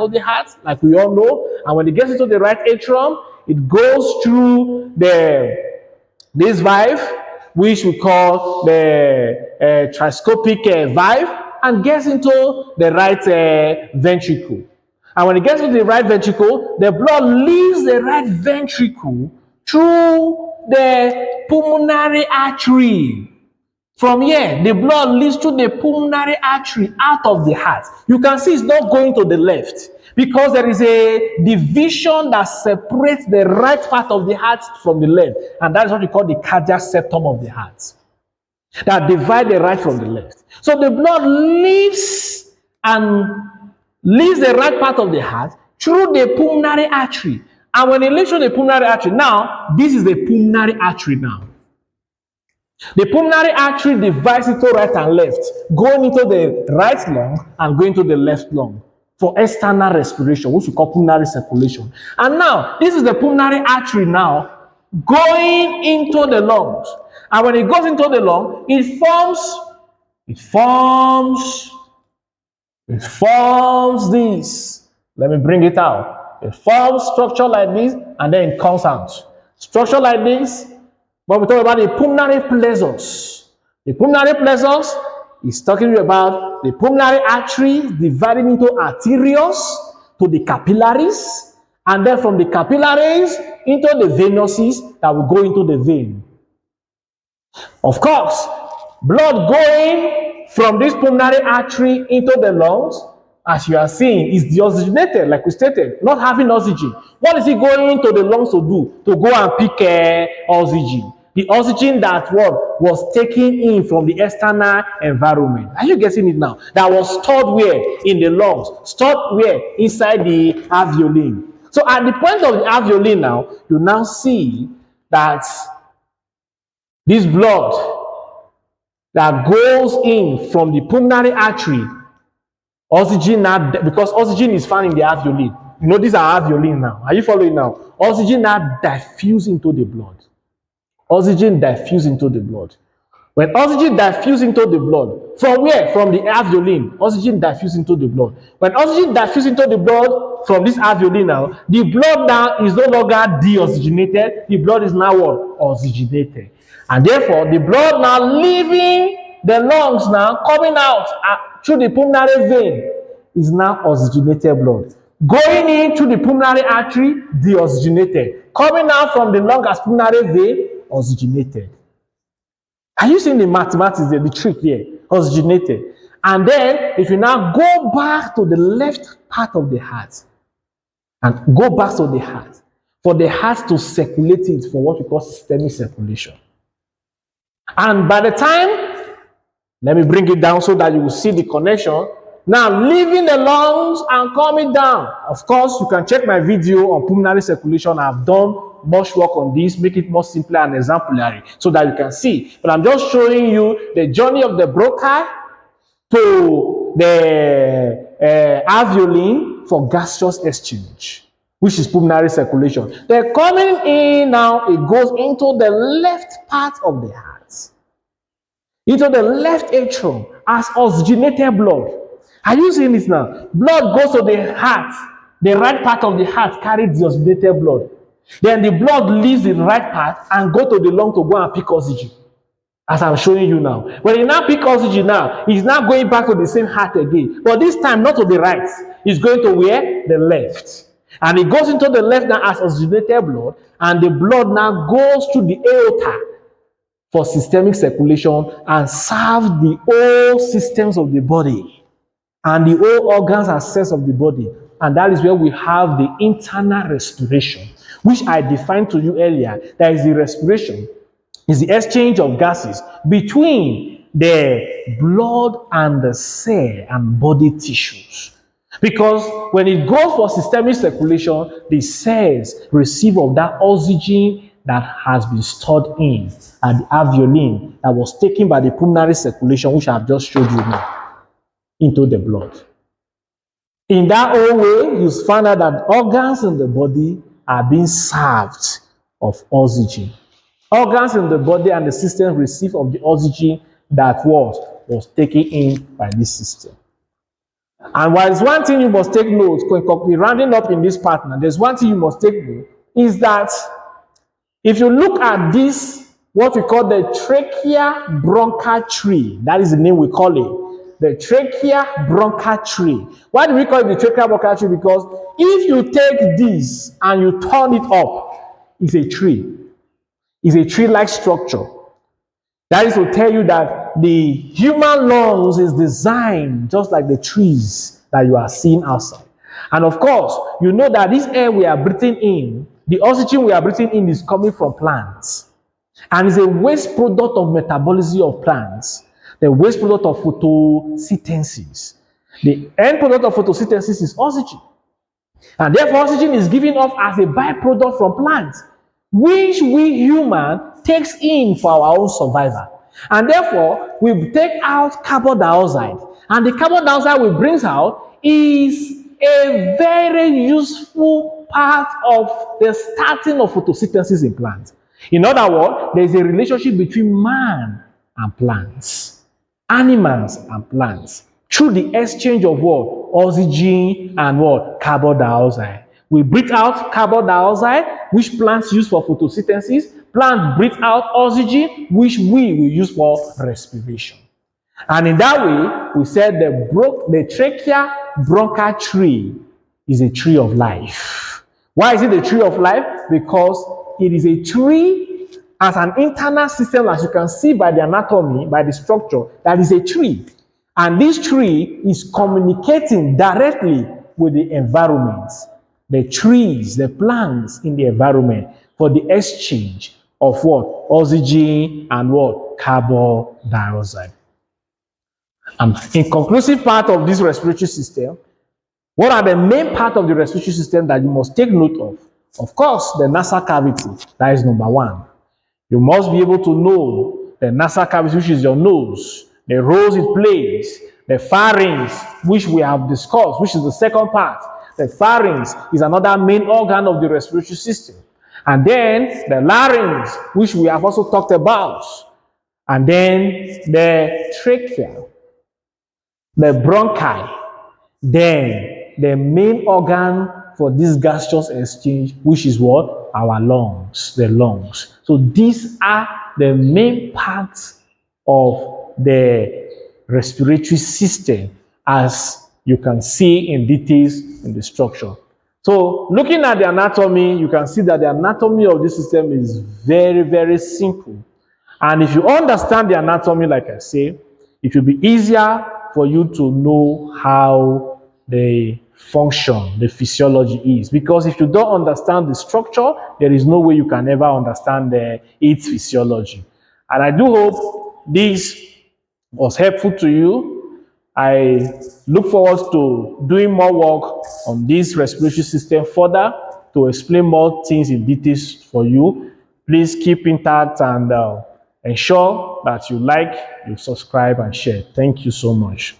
of the heart, like we all know. And when it gets into the right atrium, it goes through this valve, which we call the tricuspid valve, and gets into the right ventricle. And when it gets into the right ventricle, the blood leaves the right ventricle through the pulmonary artery. From here, the blood leads through the pulmonary artery out of the heart. You can see it's not going to the left because there is a division that separates the right part of the heart from the left. And that is what we call the cardiac septum of the heart, that divide the right from the left. So the blood leaves the right part of the heart through the pulmonary artery. And when it leaves through the pulmonary artery, now, this is the pulmonary artery now. The pulmonary artery divides into right and left, going into the right lung and going to the left lung for external respiration, which we call pulmonary circulation. And now, this is the pulmonary artery now going into the lungs. And when it goes into the lung, it forms this. Let me bring it out. It forms structure like this, and then it comes out. Structure like this. But we talk about the pulmonary plexus. The pulmonary plexus is talking about the pulmonary artery dividing into arterioles to the capillaries, and then from the capillaries into the venuses that will go into the vein. Of course, blood going from this pulmonary artery into the lungs, as you are seeing, is deoxygenated, like we stated, not having oxygen. What is it going to the lungs to do? To go and pick oxygen. The oxygen that was taken in from the external environment. Are you getting it now? That was stored where? In the lungs. Stored where? Inside the alveoli. So at the point of the alveoli now, you now see that this blood that goes in from the pulmonary artery, oxygen now, because oxygen is found in the alveoli. You know, these are alveoli now. Are you following now? Oxygen now diffuse into the blood. Oxygen diffuse into the blood. When oxygen diffuse into the blood, from where? From the alveoli, oxygen diffuse into the blood. When oxygen diffuse into the blood from this alveoli now, the blood now is no longer deoxygenated. The blood is now what? Oxygenated. And therefore, the blood now leaving the lungs now, coming out through the pulmonary vein, is now oxygenated blood. Going in through the pulmonary artery, deoxygenated. Coming out from the lung as pulmonary vein, oxygenated. Are you seeing the mathematics there, the trick here? Oxygenated. And then, if you now go back to the left part of the heart, and go back to the heart, for the heart to circulate it for what we call systemic circulation. And by the time, let me bring it down so that you will see the connection. Now, leaving the lungs and coming down. Of course, you can check my video on pulmonary circulation. I've done much work on this, make it more simpler and exemplary so that you can see. But I'm just showing you the journey of the bronchi to the alveoli for gaseous exchange, which is pulmonary circulation. Then coming in now, it goes into the left part of the heart, into the left atrium as oxygenated blood. Are you seeing this now? Blood goes to the heart. The right part of the heart carries the oxygenated blood. Then the blood leaves the right part and go to the lung to go and pick oxygen, as I'm showing you now. When you now pick oxygen now, it's now going back to the same heart again. But this time, not to the right. It's going to where? The left. And it goes into the left now as oxygenated blood, and the blood now goes to the aorta for systemic circulation and serve the whole systems of the body and the whole organs and cells of the body. And that is where we have the internal respiration, which I defined to you earlier. That is the respiration, is the exchange of gases between the blood and the cell and body tissues. Because when it goes for systemic circulation, the cells receive of that oxygen that has been stored in at the alveoli that was taken by the pulmonary circulation, which I have just showed you now, into the blood. In that whole way, you find out that organs in the body are being served of oxygen. Organs in the body and the system receive of the oxygen that was taken in by this system. And while there's one thing you must take note, quickly rounding up in this part now, there's one thing you must take note is that if you look at this, what we call the trachea bronchial tree, that is the name we call it, the trachea bronchial tree. Why do we call it the trachea bronchial tree? Because if you take this and you turn it up, it's a tree. It's a tree-like structure. That is to tell you that the human lungs is designed just like the trees that you are seeing outside. And of course, you know that this air we are breathing in, the oxygen we are breathing in is coming from plants. And it's a waste product of metabolism of plants, the waste product of photosynthesis. The end product of photosynthesis is oxygen. And therefore, oxygen is given off as a byproduct from plants, which we human takes in for our own survival. And therefore, we take out carbon dioxide. And the carbon dioxide we bring out is a very useful part of the starting of photosynthesis in plants. In other words, there is a relationship between man and plants, animals and plants, through the exchange of what? Oxygen and what? Carbon dioxide. We breathe out carbon dioxide, which plants use for photosynthesis. Plants breathe out oxygen, which we will use for respiration. And in that way, we said the trachea bronchial tree is a tree of life. Why is it a tree of life? Because it is a tree as an internal system, as you can see by the anatomy, by the structure, that is a tree. And this tree is communicating directly with the environment, the trees, the plants in the environment, for the exchange of what? Oxygen and what? Carbon dioxide. And in conclusive part of this respiratory system, what are the main part of the respiratory system that you must take note of? Of course, the nasal cavity, that is number one. You must be able to know the nasal cavity, which is your nose, the roles it plays, the pharynx, which we have discussed, which is the second part. The pharynx is another main organ of the respiratory system. And then the larynx, which we have also talked about. And then the trachea, the bronchi, then the main organ for this gaseous exchange, which is what? Our lungs, the lungs. So these are the main parts of the respiratory system, as you can see in details in the structure. So looking at the anatomy, you can see that the anatomy of this system is very, very simple. And if you understand the anatomy, like I say, it will be easier for you to know how the function, the physiology is. Because if you don't understand the structure, there is no way you can ever understand its physiology. And I do hope this was helpful to you. I look forward to doing more work on this respiratory system further to explain more things in details for you. Please keep in touch and ensure that you like, you subscribe, and share. Thank you so much.